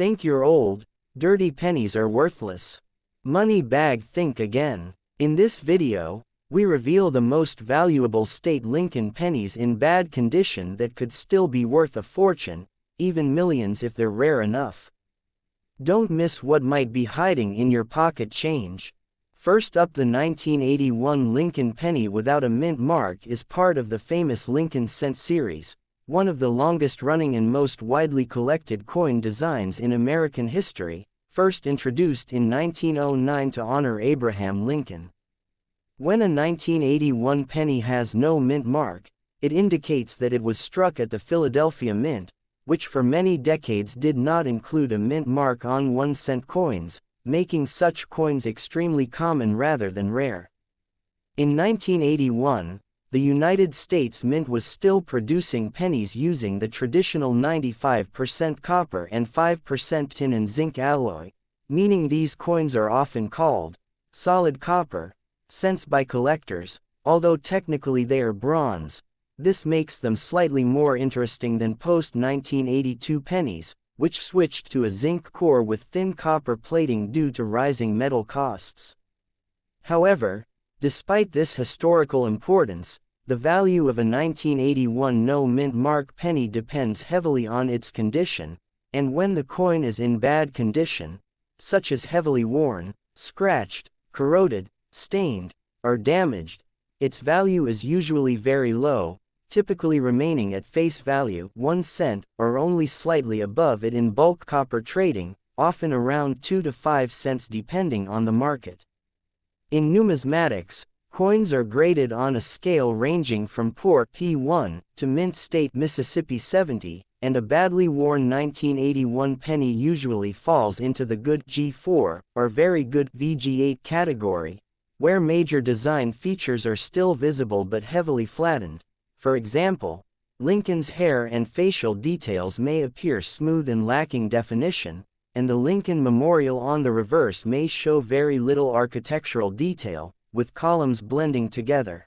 Think you're old, dirty pennies are worthless. Money bag, think again. In this video, we reveal the most valuable state Lincoln pennies in bad condition that could still be worth a fortune, even millions if they're rare enough. Don't miss what might be hiding in your pocket change. First up, the 1981 Lincoln penny without a mint mark is part of the famous Lincoln cent series, one of the longest-running and most widely collected coin designs in American history, first introduced in 1909 to honor Abraham Lincoln. When a 1981 penny has no mint mark, it indicates that it was struck at the Philadelphia Mint, which for many decades did not include a mint mark on 1-cent coins, making such coins extremely common rather than rare. In 1981, the United States Mint was still producing pennies using the traditional 95% copper and 5% tin and zinc alloy, meaning these coins are often called solid copper cents by collectors, although technically they are bronze. This makes them slightly more interesting than post-1982 pennies, which switched to a zinc core with thin copper plating due to rising metal costs. However, despite this historical importance, the value of a 1981 no-mint mark penny depends heavily on its condition, and when the coin is in bad condition, such as heavily worn, scratched, corroded, stained, or damaged, its value is usually very low, typically remaining at face value 1 cent or only slightly above it in bulk copper trading, often around 2 to 5 cents depending on the market. In numismatics, coins are graded on a scale ranging from poor P1 to mint state Mississippi 70, and a badly worn 1981 penny usually falls into the good G4 or very good VG8 category, where major design features are still visible but heavily flattened. For example, Lincoln's hair and facial details may appear smooth and lacking definition, and the Lincoln Memorial on the reverse may show very little architectural detail, with columns blending together.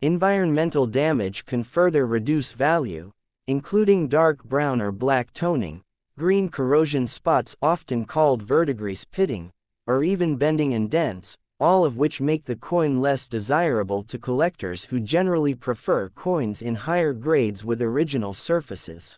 Environmental damage can further reduce value, including dark brown or black toning, green corrosion spots often called verdigris pitting, or even bending and dents, all of which make the coin less desirable to collectors who generally prefer coins in higher grades with original surfaces.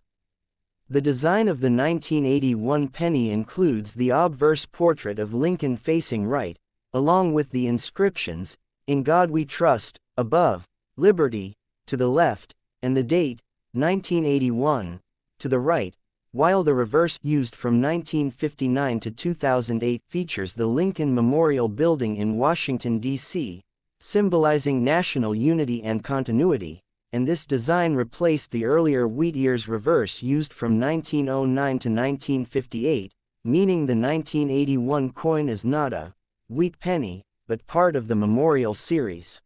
The design of the 1981 penny includes the obverse portrait of Lincoln facing right, along with the inscriptions, "In God We Trust," above, "Liberty," to the left, and the date, 1981, to the right, while the reverse, used from 1959 to 2008, features the Lincoln Memorial Building in Washington, D.C., symbolizing national unity and continuity, and this design replaced the earlier wheat ears reverse used from 1909 to 1958, meaning the 1981 coin is not a wheat penny, but part of the Memorial series.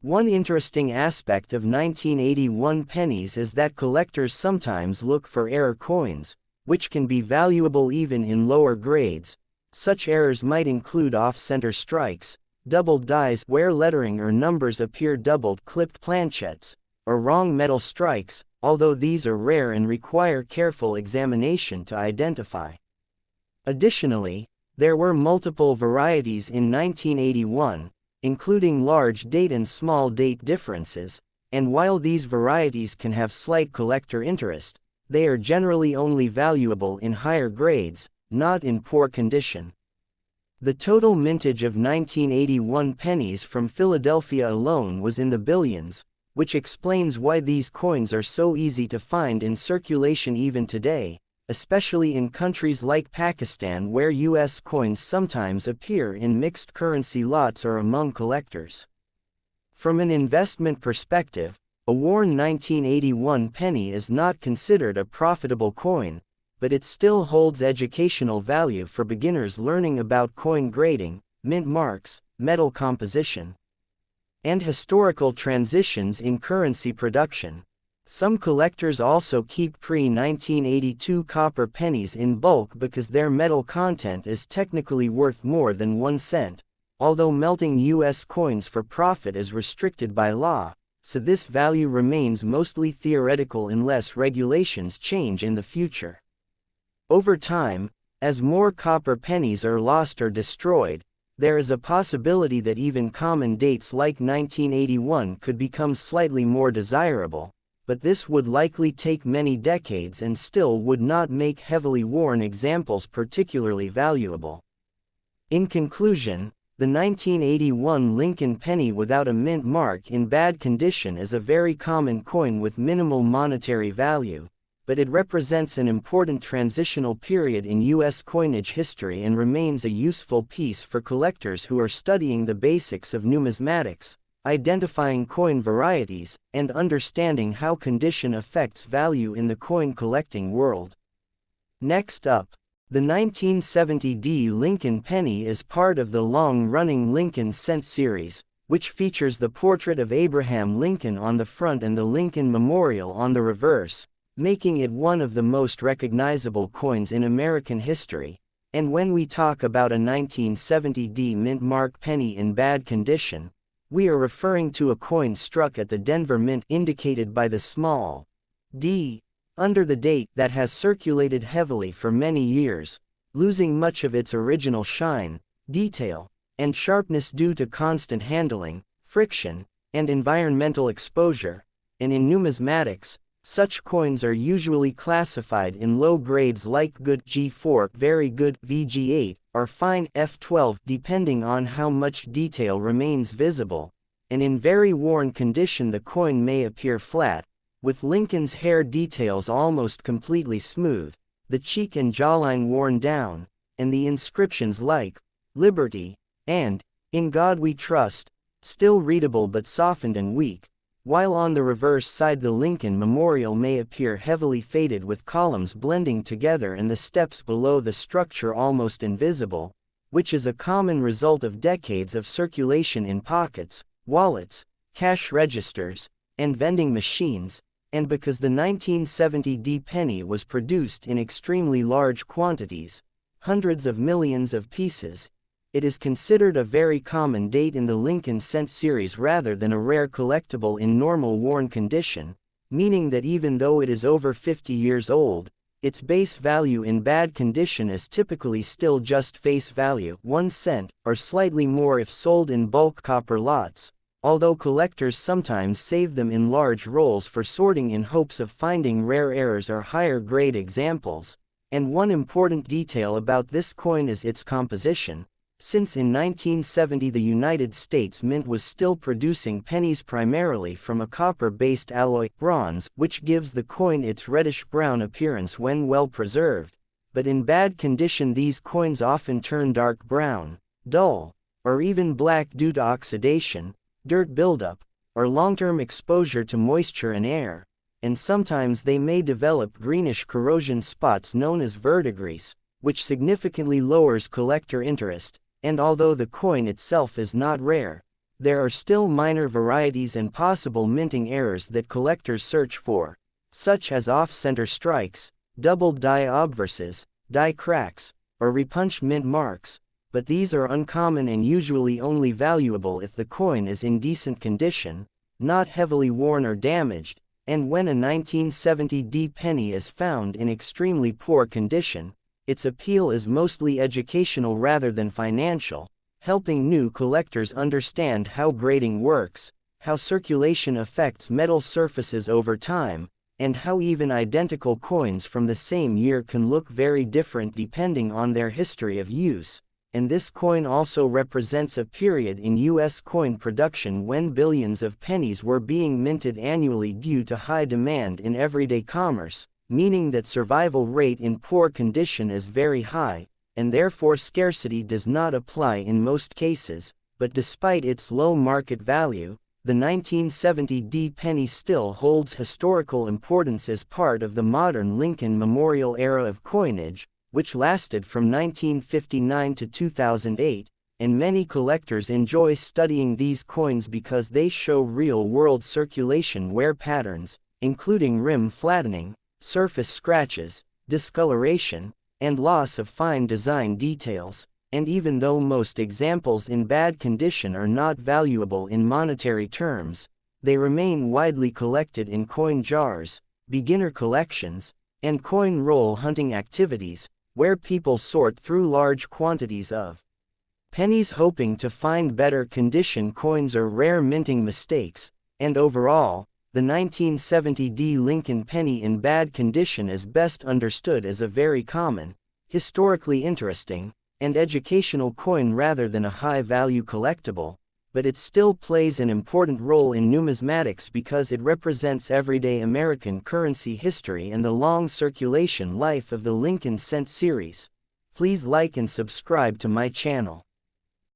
One interesting aspect of 1981 pennies is that collectors sometimes look for error coins, which can be valuable even in lower grades. Such errors might include off-center strikes, doubled dies where lettering or numbers appear doubled, clipped planchettes, or wrong metal strikes, although these are rare and require careful examination to identify. Additionally, there were multiple varieties in 1981, including large date and small date differences, and while these varieties can have slight collector interest, they are generally only valuable in higher grades, not in poor condition. The total mintage of 1981 pennies from Philadelphia alone was in the billions, which explains why these coins are so easy to find in circulation even today, especially in countries like Pakistan where U.S. coins sometimes appear in mixed currency lots or among collectors. From an investment perspective, a worn 1981 penny is not considered a profitable coin, but it still holds educational value for beginners learning about coin grading, mint marks, metal composition, and historical transitions in currency production. Some collectors also keep pre-1982 copper pennies in bulk because their metal content is technically worth more than 1 cent, although melting U.S. coins for profit is restricted by law, so this value remains mostly theoretical unless regulations change in the future. Over time, as more copper pennies are lost or destroyed, there is a possibility that even common dates like 1981 could become slightly more desirable, but this would likely take many decades and still would not make heavily worn examples particularly valuable. In conclusion, the 1981 Lincoln penny without a mint mark in bad condition is a very common coin with minimal monetary value, but it represents an important transitional period in U.S. coinage history and remains a useful piece for collectors who are studying the basics of numismatics, identifying coin varieties, and understanding how condition affects value in the coin collecting world. Next up, the 1970 Lincoln penny is part of the long-running Lincoln cent series, which features the portrait of Abraham Lincoln on the front and the Lincoln Memorial on the reverse, making it one of the most recognizable coins in American history. And when we talk about a 1970 mint mark penny in bad condition, we are referring to a coin struck at the Denver Mint indicated by the small d under the date that has circulated heavily for many years, losing much of its original shine, detail, and sharpness due to constant handling, friction, and environmental exposure. And in numismatics, such coins are usually classified in low grades like good G4, very good VG8, or fine F12 depending on how much detail remains visible, and in very worn condition the coin may appear flat, with Lincoln's hair details almost completely smooth, the cheek and jawline worn down, and the inscriptions like Liberty and In God We Trust still readable but softened and weak, while on the reverse side the Lincoln Memorial may appear heavily faded with columns blending together and the steps below the structure almost invisible, which is a common result of decades of circulation in pockets, wallets, cash registers, and vending machines, and because the 1970 penny was produced in extremely large quantities, hundreds of millions of pieces, it is considered a very common date in the Lincoln cent series rather than a rare collectible in normal worn condition, meaning that even though it is over 50 years old, its base value in bad condition is typically still just face value, 1 cent, or slightly more if sold in bulk copper lots, although collectors sometimes save them in large rolls for sorting in hopes of finding rare errors or higher grade examples. And one important detail about this coin is its composition. Since in 1970 the United States Mint was still producing pennies primarily from a copper-based alloy, bronze, which gives the coin its reddish-brown appearance when well preserved, but in bad condition these coins often turn dark brown, dull, or even black due to oxidation, dirt buildup, or long-term exposure to moisture and air, and sometimes they may develop greenish corrosion spots known as verdigris, which significantly lowers collector interest. And although the coin itself is not rare, there are still minor varieties and possible minting errors that collectors search for, such as off-center strikes, doubled die obverses, die cracks, or repunched mint marks, but these are uncommon and usually only valuable if the coin is in decent condition, not heavily worn or damaged, and when a 1970 penny is found in extremely poor condition, its appeal is mostly educational rather than financial, helping new collectors understand how grading works, how circulation affects metal surfaces over time, and how even identical coins from the same year can look very different depending on their history of use. And this coin also represents a period in U.S. coin production when billions of pennies were being minted annually due to high demand in everyday commerce, meaning that survival rate in poor condition is very high, and therefore scarcity does not apply in most cases. But despite its low market value, the 1970 penny still holds historical importance as part of the modern Lincoln Memorial era of coinage, which lasted from 1959 to 2008, and many collectors enjoy studying these coins because they show real-world circulation wear patterns, including rim flattening, surface scratches, discoloration, and loss of fine design details. And even though most examples in bad condition are not valuable in monetary terms, they remain widely collected in coin jars, beginner collections, and coin roll hunting activities, where people sort through large quantities of pennies hoping to find better condition coins or rare minting mistakes, and overall, the 1970 D Lincoln penny in bad condition is best understood as a very common, historically interesting, and educational coin rather than a high-value collectible, but it still plays an important role in numismatics because it represents everyday American currency history and the long circulation life of the Lincoln cent series. Please like and subscribe to my channel.